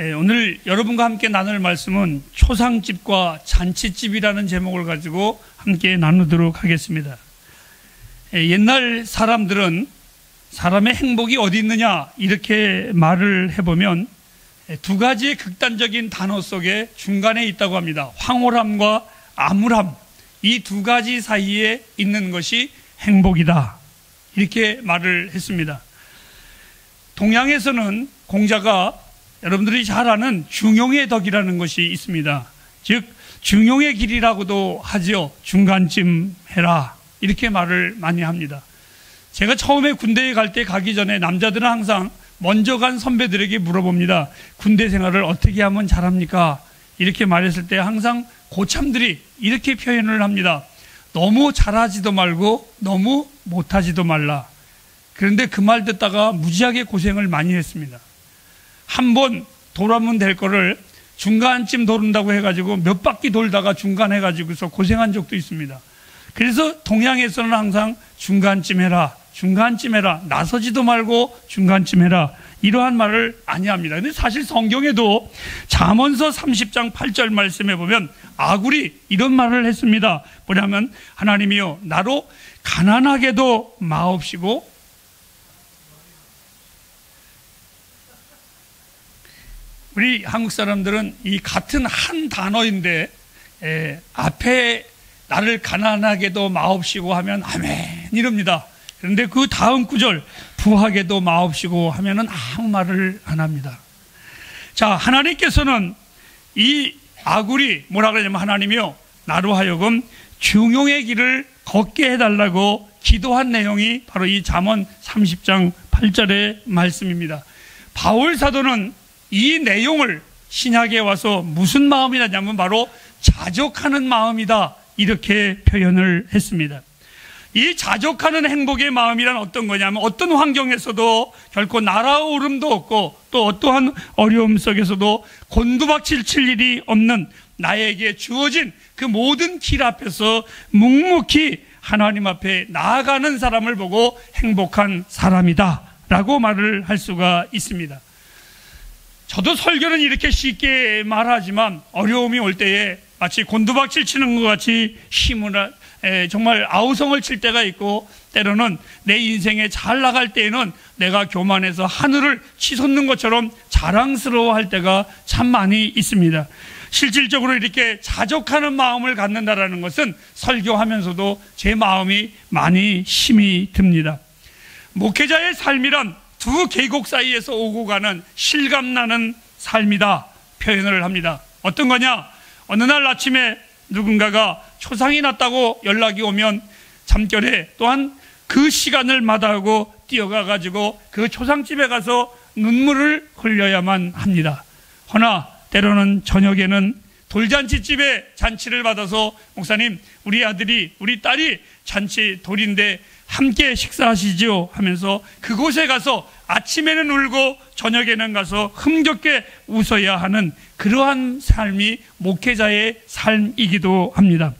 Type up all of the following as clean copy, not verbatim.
오늘 여러분과 함께 나눌 말씀은 초상집과 잔치집이라는 제목을 가지고 함께 나누도록 하겠습니다. 옛날 사람들은 사람의 행복이 어디 있느냐 이렇게 말을 해보면 두 가지의 극단적인 단어 속에 중간에 있다고 합니다. 황홀함과 암울함, 이 두 가지 사이에 있는 것이 행복이다, 이렇게 말을 했습니다. 동양에서는 공자가 여러분들이 잘 아는 중용의 덕이라는 것이 있습니다. 즉 중용의 길이라고도 하지요. 중간쯤 해라, 이렇게 말을 많이 합니다. 제가 처음에 군대에 갈 때 가기 전에 남자들은 항상 먼저 간 선배들에게 물어봅니다. 군대 생활을 어떻게 하면 잘합니까? 이렇게 말했을 때 항상 고참들이 이렇게 표현을 합니다. 너무 잘하지도 말고 너무 못하지도 말라. 그런데 그 말 듣다가 무지하게 고생을 많이 했습니다. 한 번 돌아오면 될 거를 중간쯤 도른다고 해가지고 몇 바퀴 돌다가 중간 해가지고서 고생한 적도 있습니다. 그래서 동양에서는 항상 중간쯤 해라, 중간쯤 해라, 나서지도 말고 중간쯤 해라, 이러한 말을 많이 합니다. 근데 사실 성경에도 잠언서 30장 8절 말씀에 보면 아굴이 이런 말을 했습니다. 뭐냐면 하나님이여 나로 가난하게도 마옵시고, 우리 한국 사람들은 이 같은 한 단어인데 앞에 나를 가난하게도 마옵시고 하면 아멘 이럽니다. 그런데 그 다음 구절 부하게도 마옵시고 하면은 아무 말을 안 합니다. 자, 하나님께서는 이 아굴이 뭐라 그러냐면 하나님이요 나로 하여금 중용의 길을 걷게 해달라고 기도한 내용이 바로 이 잠언 30장 8절의 말씀입니다. 바울 사도는 이 내용을 신약에 와서 무슨 마음이냐면 바로 자족하는 마음이다, 이렇게 표현을 했습니다. 이 자족하는 행복의 마음이란 어떤 거냐면 어떤 환경에서도 결코 날아오름도 없고 또 어떠한 어려움 속에서도 곤두박질 칠 일이 없는 나에게 주어진 그 모든 길 앞에서 묵묵히 하나님 앞에 나아가는 사람을 보고 행복한 사람이다 라고 말을 할 수가 있습니다. 저도 설교는 이렇게 쉽게 말하지만 어려움이 올 때에 마치 곤두박질 치는 것 같이 힘을 정말 아우성을 칠 때가 있고, 때로는 내 인생에 잘 나갈 때에는 내가 교만해서 하늘을 치솟는 것처럼 자랑스러워할 때가 참 많이 있습니다. 실질적으로 이렇게 자족하는 마음을 갖는다는 것은 설교하면서도 제 마음이 많이 힘이 듭니다. 목회자의 삶이란 두 계곡 사이에서 오고 가는 실감나는 삶이다 표현을 합니다. 어떤 거냐? 어느 날 아침에 누군가가 초상이 났다고 연락이 오면 잠결에 또한 그 시간을 마다하고 뛰어가가지고 그 초상집에 가서 눈물을 흘려야만 합니다. 허나 때로는 저녁에는 돌잔치집에 잔치를 받아서 목사님, 우리 아들이 우리 딸이 잔치 돌인데 함께 식사하시죠 하면서 그곳에 가서 아침에는 울고 저녁에는 가서 흥겹게 웃어야 하는 그러한 삶이 목회자의 삶이기도 합니다.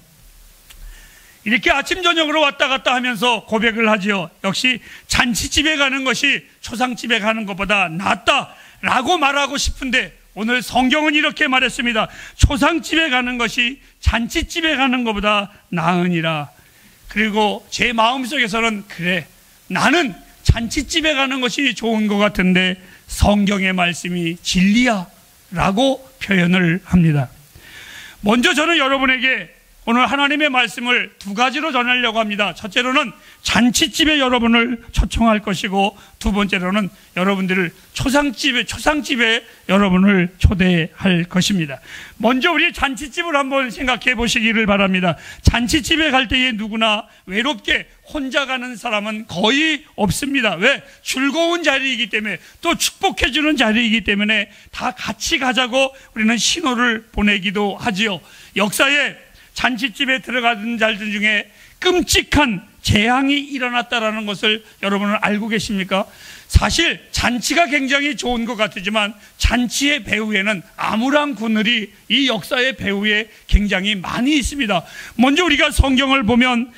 이렇게 아침 저녁으로 왔다 갔다 하면서 고백을 하지요. 역시 잔치집에 가는 것이 초상집에 가는 것보다 낫다라고 말하고 싶은데 오늘 성경은 이렇게 말했습니다. 초상집에 가는 것이 잔치집에 가는 것보다 나으니라. 그리고 제 마음속에서는 그래, 나는 잔치집에 가는 것이 좋은 것 같은데 성경의 말씀이 진리야 라고 표현을 합니다. 먼저 저는 여러분에게 오늘 하나님의 말씀을 두 가지로 전하려고 합니다. 첫째로는 잔치집에 여러분을 초청할 것이고, 두 번째로는 여러분들을 초상집에 여러분을 초대할 것입니다. 먼저 우리 잔치집을 한번 생각해 보시기를 바랍니다. 잔치집에 갈 때에 누구나 외롭게 혼자 가는 사람은 거의 없습니다. 왜? 즐거운 자리이기 때문에, 또 축복해 주는 자리이기 때문에 다 같이 가자고 우리는 신호를 보내기도 하지요. 역사에 잔치집에 들어가던 자들 중에 끔찍한 재앙이 일어났다는 것을 여러분은 알고 계십니까? 사실 잔치가 굉장히 좋은 것 같지만 잔치의 배후에는 암울한 그늘이 이 역사의 배후에 굉장히 많이 있습니다. 먼저 우리가 성경을 보면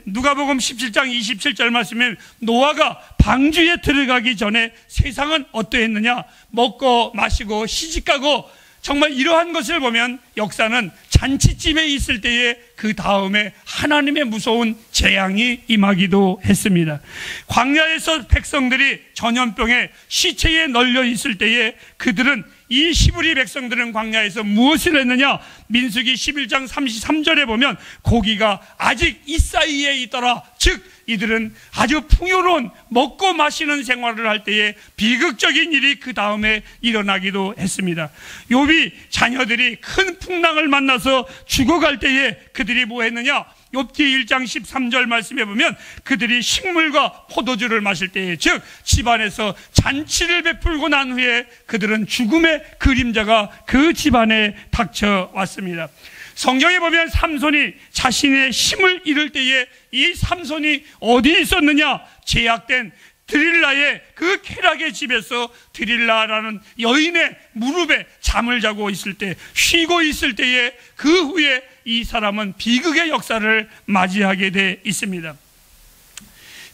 누가복음 17장 27절 말씀에 노아가 방주에 들어가기 전에 세상은 어떠했느냐? 먹고 마시고 시집가고, 정말 이러한 것을 보면 역사는 잔치집에 있을 때에 그 다음에 하나님의 무서운 재앙이 임하기도 했습니다. 광야에서 백성들이 전염병에 시체에 널려 있을 때에 그들은, 이 히브리 백성들은 광야에서 무엇을 했느냐? 민수기 11장 33절에 보면 고기가 아직 이 사이에 있더라. 즉 이들은 아주 풍요로운 먹고 마시는 생활을 할 때에 비극적인 일이 그 다음에 일어나기도 했습니다. 욥이 자녀들이 큰 풍랑을 만나서 죽어갈 때에 그들이 뭐 했느냐? 욥기 1장 13절 말씀에 보면 그들이 식물과 포도주를 마실 때에, 즉 집안에서 잔치를 베풀고 난 후에 그들은 죽음의 그림자가 그 집안에 닥쳐왔습니다. 성경에 보면 삼손이 자신의 힘을 잃을 때에 이 삼손이 어디 있었느냐? 제약된 드릴라의 그 쾌락의 집에서 드릴라라는 여인의 무릎에 잠을 자고 있을 때, 쉬고 있을 때에 그 후에 이 사람은 비극의 역사를 맞이하게 돼 있습니다.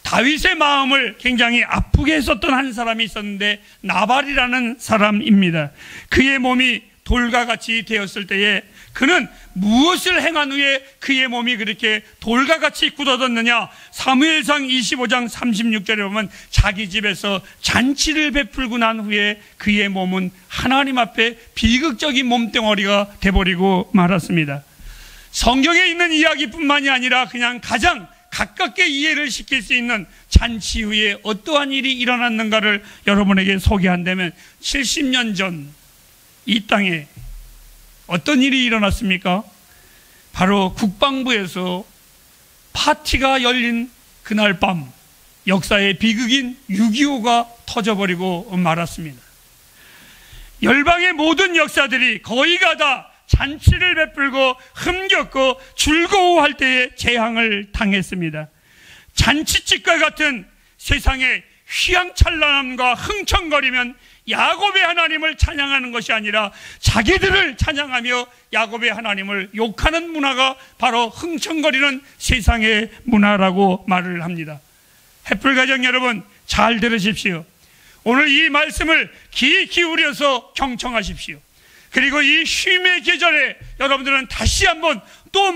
다윗의 마음을 굉장히 아프게 했었던 한 사람이 있었는데 나발이라는 사람입니다. 그의 몸이 돌과 같이 되었을 때에 그는 무엇을 행한 후에 그의 몸이 그렇게 돌과 같이 굳어졌느냐? 사무엘상 25장 36절에 보면 자기 집에서 잔치를 베풀고 난 후에 그의 몸은 하나님 앞에 비극적인 몸뚱어리가 돼버리고 말았습니다. 성경에 있는 이야기뿐만이 아니라 그냥 가장 가깝게 이해를 시킬 수 있는 잔치 후에 어떠한 일이 일어났는가를 여러분에게 소개한다면, 70년 전 이 땅에 어떤 일이 일어났습니까? 바로 국방부에서 파티가 열린 그날 밤 역사의 비극인 6.25가 터져버리고 말았습니다. 열방의 모든 역사들이 거의가 다 잔치를 베풀고 흥겹고 즐거워할 때에 재앙을 당했습니다. 잔치집과 같은 세상의 휘황찬란함과 흥청거리면 야곱의 하나님을 찬양하는 것이 아니라 자기들을 찬양하며 야곱의 하나님을 욕하는 문화가 바로 흥청거리는 세상의 문화라고 말을 합니다. 햇불가정 여러분, 잘 들으십시오. 오늘 이 말씀을 귀 기울여서 경청하십시오. 그리고 이 쉼의 계절에 여러분들은 다시 한번 또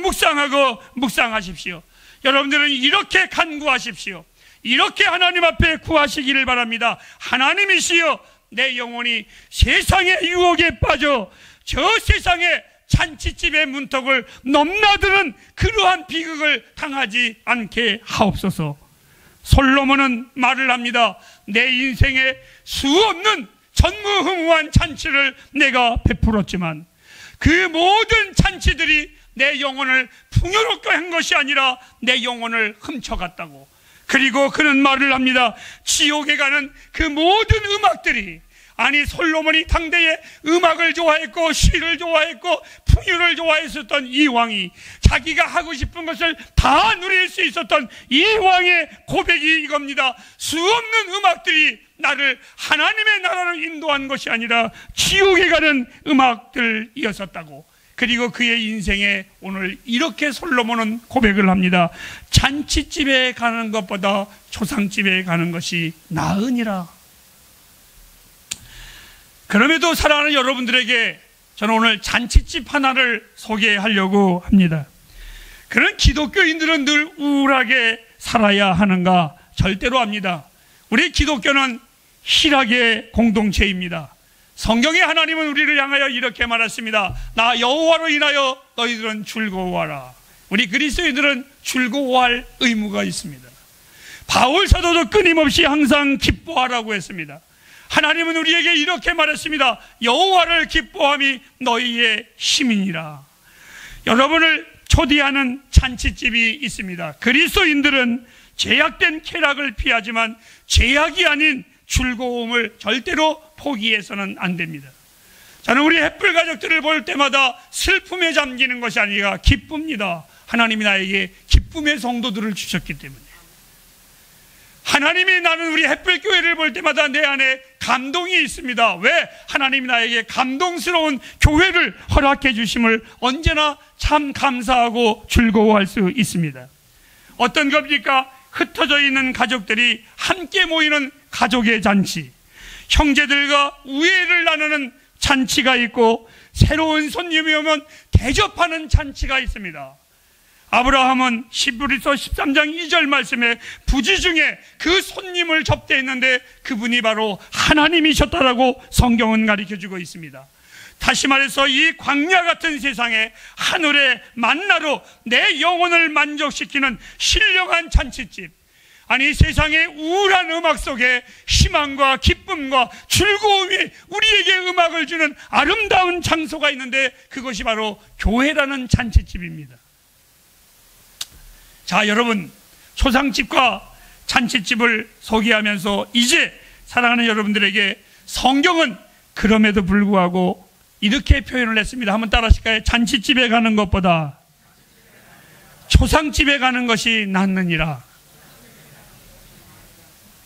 묵상하십시오. 여러분들은 이렇게 간구하십시오. 이렇게 하나님 앞에 구하시기를 바랍니다. 하나님이시여, 내 영혼이 세상의 유혹에 빠져 저 세상의 잔치집의 문턱을 넘나드는 그러한 비극을 당하지 않게 하옵소서. 솔로몬은 말을 합니다. 내 인생에 수없는 전무후무한 잔치를 내가 베풀었지만 그 모든 잔치들이 내 영혼을 풍요롭게 한 것이 아니라 내 영혼을 훔쳐갔다고. 그리고 그는 말을 합니다. 지옥에 가는 그 모든 음악들이, 아니 솔로몬이 당대에 음악을 좋아했고 시를 좋아했고 풍요를 좋아했었던 이 왕이 자기가 하고 싶은 것을 다 누릴 수 있었던 이 왕의 고백이 이겁니다. 수없는 음악들이 나를 하나님의 나라로 인도한 것이 아니라 지옥에 가는 음악들이었었다고. 그리고 그의 인생에 오늘 이렇게 솔로몬은 고백을 합니다. 잔치집에 가는 것보다 초상집에 가는 것이 나으니라. 그럼에도 사랑하는 여러분들에게 저는 오늘 잔치집 하나를 소개하려고 합니다. 그런 기독교인들은 늘 우울하게 살아야 하는가? 절대로 합니다. 우리 기독교는 희락의 공동체입니다. 성경의 하나님은 우리를 향하여 이렇게 말했습니다. 나 여호와로 인하여 너희들은 즐거워하라. 우리 그리스도인들은 즐거워할 의무가 있습니다. 바울 사도도 끊임없이 항상 기뻐하라고 했습니다. 하나님은 우리에게 이렇게 말했습니다. 여호와를 기뻐함이 너희의 힘이니라. 여러분을 초대하는 잔치집이 있습니다. 그리스도인들은 제약된 쾌락을 피하지만 제약이 아닌 즐거움을 절대로 포기해서는 안 됩니다. 저는 우리 햇불 가족들을 볼 때마다 슬픔에 잠기는 것이 아니라 기쁩니다. 하나님이 나에게 기쁨의 성도들을 주셨기 때문에. 하나님이 나는 우리 햇불교회를 볼 때마다 내 안에 감동이 있습니다. 왜? 하나님이 나에게 감동스러운 교회를 허락해 주심을 언제나 참 감사하고 즐거워할 수 있습니다. 어떤 겁니까? 흩어져 있는 가족들이 함께 모이는 가족의 잔치, 형제들과 우애를 나누는 잔치가 있고, 새로운 손님이 오면 대접하는 잔치가 있습니다. 아브라함은 히브리서 13장 2절 말씀에 부지 중에 그 손님을 접대했는데 그분이 바로 하나님이셨다라고 성경은 가르쳐주고 있습니다. 다시 말해서 이 광야 같은 세상에 하늘의 만나로 내 영혼을 만족시키는 신령한 잔치집, 아니 세상의 우울한 음악 속에 희망과 기쁨과 즐거움이 우리에게 음악을 주는 아름다운 장소가 있는데 그것이 바로 교회라는 잔치집입니다. 자, 여러분, 초상집과 잔치집을 소개하면서 이제 사랑하는 여러분들에게 성경은 그럼에도 불구하고 이렇게 표현을 했습니다. 한번 따라 하실까요? 잔치집에 가는 것보다 초상집에 가는 것이 낫느니라.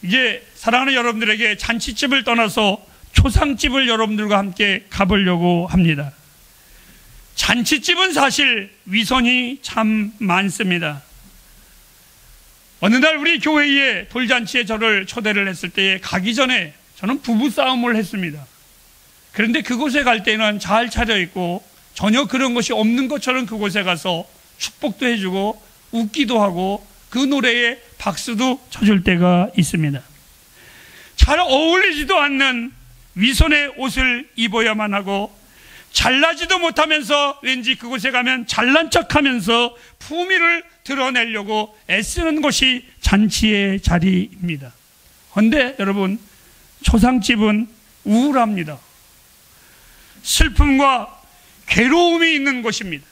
이제 사랑하는 여러분들에게 잔치집을 떠나서 초상집을 여러분들과 함께 가보려고 합니다. 잔치집은 사실 위선이 참 많습니다. 어느 날 우리 교회에 돌잔치에 저를 초대를 했을 때 가기 전에 저는 부부싸움을 했습니다. 그런데 그곳에 갈 때는 잘 차려입고 전혀 그런 것이 없는 것처럼 그곳에 가서 축복도 해주고 웃기도 하고 그 노래에 박수도 쳐줄 때가 있습니다. 잘 어울리지도 않는 위선의 옷을 입어야만 하고 잘나지도 못하면서 왠지 그곳에 가면 잘난 척하면서 품위를 드러내려고 애쓰는 곳이 잔치의 자리입니다. 그런데 여러분, 초상집은 우울합니다. 슬픔과 괴로움이 있는 곳입니다.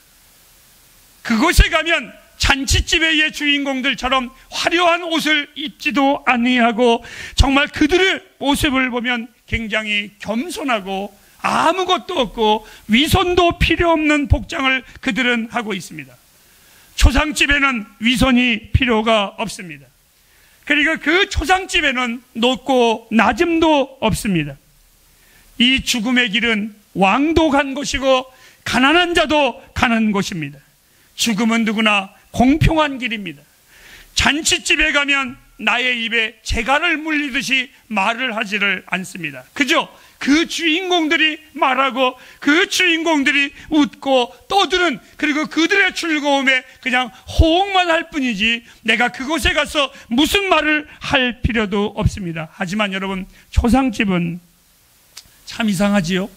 그곳에 가면 잔치집의 주인공들처럼 화려한 옷을 입지도 아니하고 정말 그들의 모습을 보면 굉장히 겸손하고 아무것도 없고 위선도 필요 없는 복장을 그들은 하고 있습니다. 초상집에는 위선이 필요가 없습니다. 그리고 그 초상집에는 높고 낮음도 없습니다. 이 죽음의 길은 왕도 간 곳이고 가난한 자도 가는 곳입니다. 죽음은 누구나 공평한 길입니다. 잔치집에 가면 나의 입에 재갈을 물리듯이 말을 하지를 않습니다. 그죠? 그 주인공들이 말하고 그 주인공들이 웃고 떠드는, 그리고 그들의 즐거움에 그냥 호응만 할 뿐이지 내가 그곳에 가서 무슨 말을 할 필요도 없습니다. 하지만 여러분, 초상집은 참 이상하지요?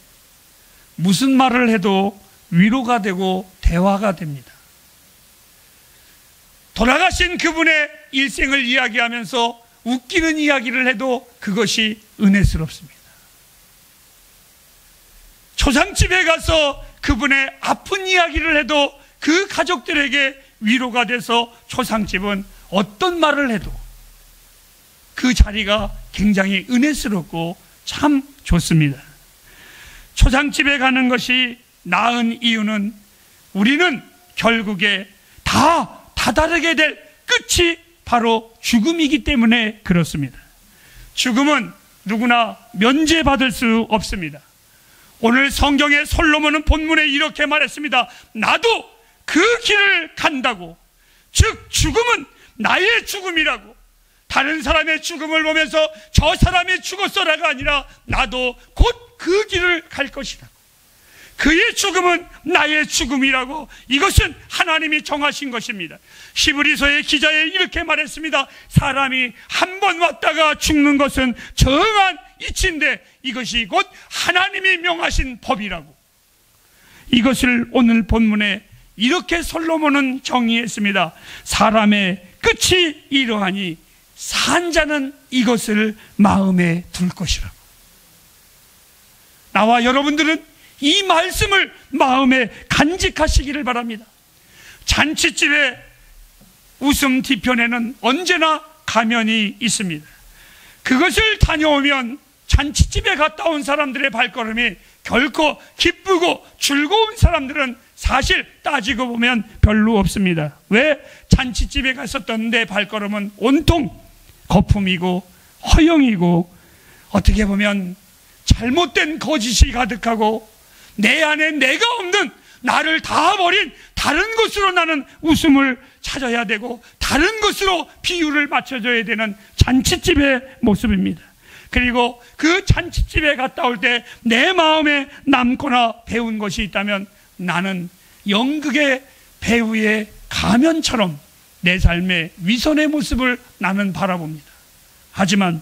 무슨 말을 해도 위로가 되고 대화가 됩니다. 돌아가신 그분의 일생을 이야기하면서 웃기는 이야기를 해도 그것이 은혜스럽습니다. 초상집에 가서 그분의 아픈 이야기를 해도 그 가족들에게 위로가 돼서 초상집은 어떤 말을 해도 그 자리가 굉장히 은혜스럽고 참 좋습니다. 초상집에 가는 것이 나은 이유는 우리는 결국에 다 다다르게 될 끝이 바로 죽음이기 때문에 그렇습니다. 죽음은 누구나 면제받을 수 없습니다. 오늘 성경의 솔로몬은 본문에 이렇게 말했습니다. 나도 그 길을 간다고. 즉 죽음은 나의 죽음이라고. 다른 사람의 죽음을 보면서 저 사람이 죽었어라가 아니라 나도 곧 그 길을 갈 것이라고. 그의 죽음은 나의 죽음이라고. 이것은 하나님이 정하신 것입니다. 히브리서의 기자에 이렇게 말했습니다. 사람이 한 번 왔다가 죽는 것은 정한 이치인데 이것이 곧 하나님이 명하신 법이라고. 이것을 오늘 본문에 이렇게 솔로몬은 정의했습니다. 사람의 끝이 이러하니 산 자는 이것을 마음에 둘 것이라고. 나와 여러분들은 이 말씀을 마음에 간직하시기를 바랍니다. 잔치집의 웃음 뒤편에는 언제나 가면이 있습니다. 그것을 다녀오면 잔치집에 갔다 온 사람들의 발걸음이 결코 기쁘고 즐거운 사람들은 사실 따지고 보면 별로 없습니다. 왜? 잔치집에 갔었던 내 발걸음은 온통 거품이고 허영이고 어떻게 보면 잘못된 거짓이 가득하고 내 안에 내가 없는 나를 다 버린 다른 것으로 나는 웃음을 찾아야 되고 다른 것으로 비유를 맞춰줘야 되는 잔치집의 모습입니다. 그리고 그 잔치집에 갔다 올 때 내 마음에 남거나 배운 것이 있다면 나는 연극의 배우의 가면처럼 내 삶의 위선의 모습을 나는 바라봅니다. 하지만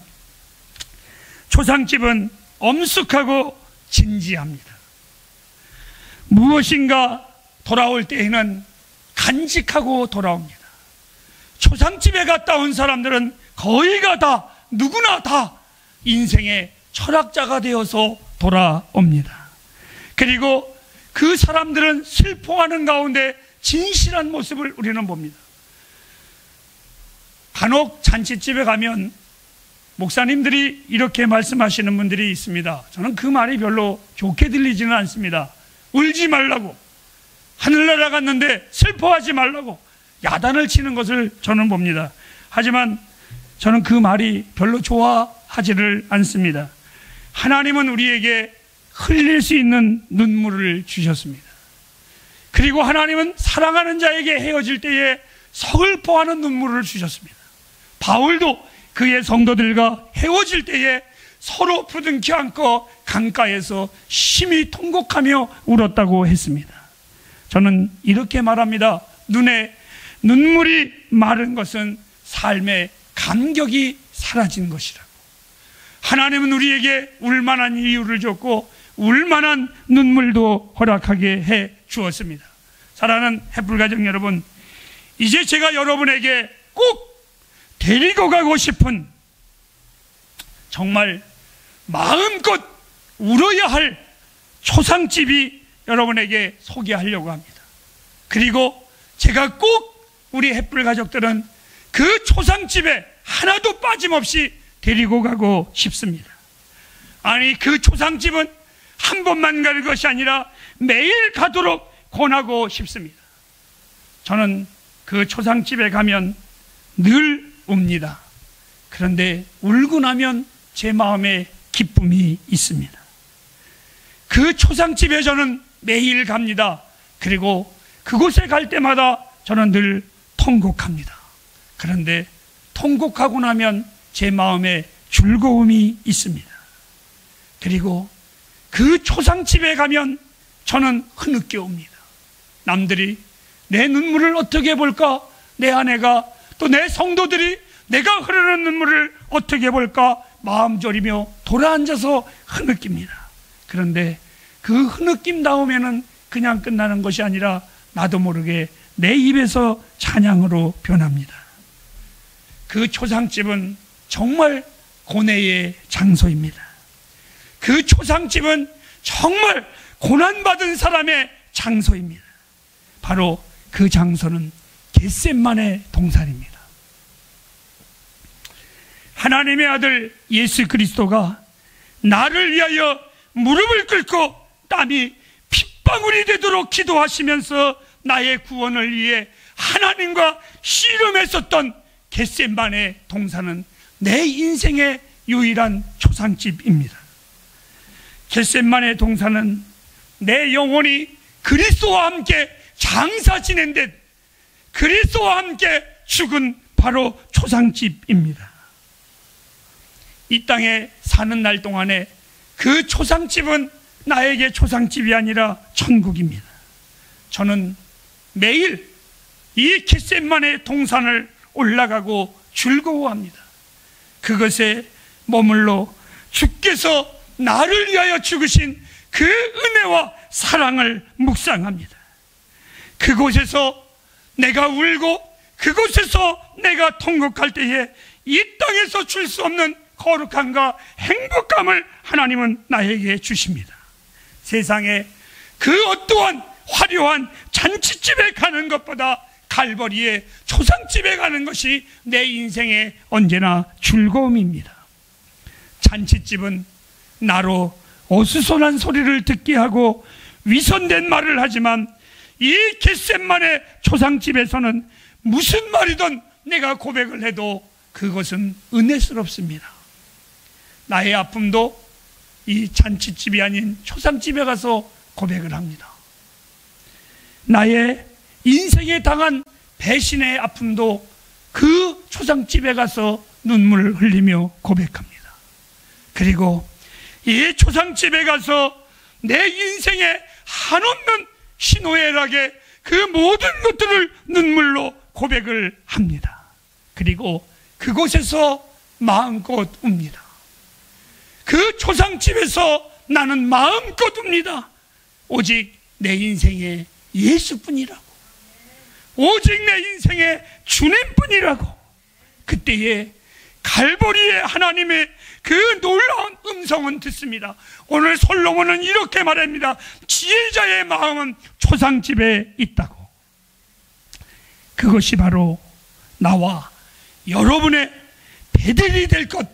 초상집은 엄숙하고 진지합니다. 무엇인가 돌아올 때에는 간직하고 돌아옵니다. 초상집에 갔다 온 사람들은 거의가 다 누구나 다 인생의 철학자가 되어서 돌아옵니다. 그리고 그 사람들은 슬퍼하는 가운데 진실한 모습을 우리는 봅니다. 간혹 잔치집에 가면 목사님들이 이렇게 말씀하시는 분들이 있습니다. 저는 그 말이 별로 좋게 들리지는 않습니다. 울지 말라고, 하늘나라 갔는데 슬퍼하지 말라고 야단을 치는 것을 저는 봅니다. 하지만 저는 그 말이 별로 좋아하지를 않습니다. 하나님은 우리에게 흘릴 수 있는 눈물을 주셨습니다. 그리고 하나님은 사랑하는 자에게 헤어질 때에 서글퍼하는 눈물을 주셨습니다. 바울도 그의 성도들과 헤어질 때에 서로 부둥켜 안고 강가에서 심히 통곡하며 울었다고 했습니다. 저는 이렇게 말합니다. 눈에 눈물이 마른 것은 삶의 감격이 사라진 것이라고. 하나님은 우리에게 울만한 이유를 줬고 울만한 눈물도 허락하게 해 주었습니다. 사랑하는 햇불가족 여러분, 이제 제가 여러분에게 꼭 데리고 가고 싶은, 정말 마음껏 울어야 할 초상집이 여러분에게 소개하려고 합니다. 그리고 제가 꼭 우리 햇불 가족들은 그 초상집에 하나도 빠짐없이 데리고 가고 싶습니다. 아니, 그 초상집은 한 번만 갈 것이 아니라 매일 가도록 권하고 싶습니다. 저는 그 초상집에 가면 늘 웁니다. 그런데 울고 나면 제 마음에 기쁨이 있습니다. 그 초상집에 저는 매일 갑니다. 그리고 그곳에 갈 때마다 저는 늘 통곡합니다. 그런데 통곡하고 나면 제 마음에 즐거움이 있습니다. 그리고 그 초상집에 가면 저는 흐느껴 옵니다. 남들이 내 눈물을 어떻게 볼까? 내 아내가 또 내 성도들이 내가 흐르는 눈물을 어떻게 볼까? 마음 졸이며 돌아앉아서 흐느낍니다. 그런데 그 흐느낌 다음에는 그냥 끝나는 것이 아니라 나도 모르게 내 입에서 찬양으로 변합니다. 그 초상집은 정말 고뇌의 장소입니다. 그 초상집은 정말 고난받은 사람의 장소입니다. 바로 그 장소는 겟세마네 동산입니다. 하나님의 아들 예수 그리스도가 나를 위하여 무릎을 꿇고 땀이 핏방울이 되도록 기도하시면서 나의 구원을 위해 하나님과 씨름했었던 겟세마네 동산은 내 인생의 유일한 초상집입니다. 겟세마네 동산은 내 영혼이 그리스도와 함께 장사 지낸 듯 그리스도와 함께 죽은 바로 초상집입니다. 이 땅에 사는 날 동안에 그 초상집은 나에게 초상집이 아니라 천국입니다. 저는 매일 이 겟세마네 동산을 올라가고 즐거워합니다. 그것에 머물러 주께서 나를 위하여 죽으신 그 은혜와 사랑을 묵상합니다. 그곳에서 내가 울고 그곳에서 내가 통곡할 때에 이 땅에서 줄 수 없는 거룩함과 행복감을 하나님은 나에게 주십니다. 세상에 그 어떠한 화려한 잔치집에 가는 것보다 갈보리의 초상집에 가는 것이 내 인생의 언제나 즐거움입니다. 잔치집은 나로 어수선한 소리를 듣게 하고 위선된 말을 하지만 이 겟세마네 초상집에서는 무슨 말이든 내가 고백을 해도 그것은 은혜스럽습니다. 나의 아픔도 이 잔치집이 아닌 초상집에 가서 고백을 합니다. 나의 인생에 당한 배신의 아픔도 그 초상집에 가서 눈물을 흘리며 고백합니다. 그리고 이 초상집에 가서 내 인생에 한없는 희노애락의 그 모든 것들을 눈물로 고백을 합니다. 그리고 그곳에서 마음껏 웁니다. 그 초상집에서 나는 마음껏 웁니다. 오직 내 인생에 예수뿐이라고, 오직 내 인생에 주님뿐이라고. 그때에 갈보리의 하나님의 그 놀라운 음성은 듣습니다. 오늘 솔로몬은 이렇게 말합니다. 지혜자의 마음은 초상집에 있다고. 그것이 바로 나와 여러분의 베델이 될 것,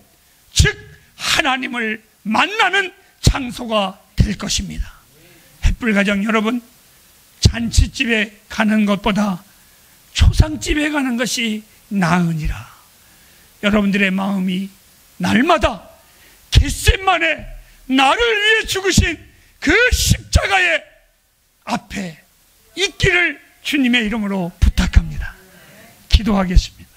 즉 하나님을 만나는 장소가 될 것입니다. 햇불가정 여러분, 잔치집에 가는 것보다 초상집에 가는 것이 나으니라. 여러분들의 마음이 날마다 겟세마네 나를 위해 죽으신 그 십자가의 앞에 있기를 주님의 이름으로 부탁합니다. 기도하겠습니다.